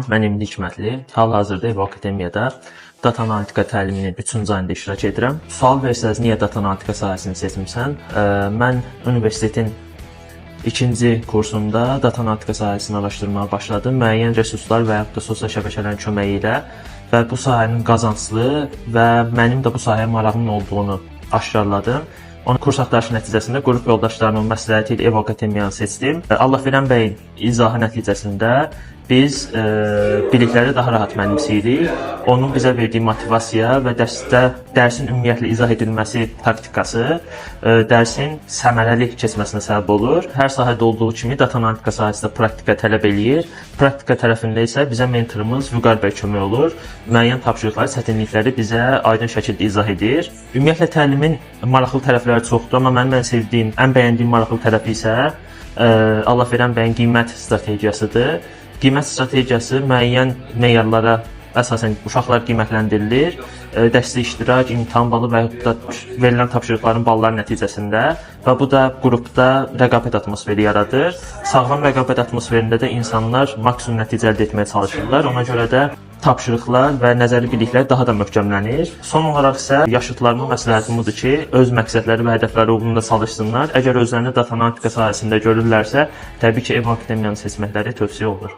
Mən Emin Hikmətli, hal-hazırda Evo Akademiyada data analitika təliminin 3-cü ayında iştirak edirəm. Sual versəniz, niyə data analitika sahəsini seçmisən? Mən universitetin 2-ci kursunda data analitika sahəsini araşdırmağa başladım. Müəyyən resurslar və yaxud da sosial şəbəkələrin köməyi ilə və bu sahənin qazanclı və mənim də bu sahəyə marağımın olduğunu aşkarladım. Onun kurs axtarışı nəticəsində qrup yoldaşlarımın məsləhəti ilə Evo Akademiyanı seçdim. Allahverən bəyin izahı nəticəsində biz bilikləri daha rahat mənimsəyirik. Onun bizə verdiyi motivasiya və dərsin ümumiyyətlə izah edilməsi taktikası dərsin səmərəli keçməsinə səbəb olur. Hər sahədə olduğu kimi data analitika sahəsində praktika tələb eləyir. Praktika tərəfində isə bizə mentorumuz Vüqar bəy kömək olur. Müəyyən tapşırıqları, çətinlikləri bizə aydın şəkildə izah edir. Ümumiyyətlə təlimin maraqlı tərəfləri çoxdur, amma mənim ən sevdiyim, ən bəyəndiyim maraqlı tərəfi isə Allahverən bəyin qiymət strategiyasıdır. Qiymət strategiyası müəyyən meyarlara əsasən uşaqlar qiymətləndirilir. Dəstək iştirak, imtahan balı və yaxud da verilən tapşırıqların balları nəticəsində və bu da qrupda rəqabət atmosferi yaradır. Sağlam rəqabət atmosferində də insanlar maksimum nəticə əldə etməyə çalışırlar. Ona görə də tapşırıqlar və nəzəri biliklər daha da möhkəmlənir. Son olaraq isə yaşıdlarıma məsləhətim budur ki, öz məqsədləri və hədəfləri uğrunda çalışsınlar. Əgər özlərini data analitika sahəsində görürlərsə, təbii ki, Evo Akademiyanı seçməkləri tövsiyə olur.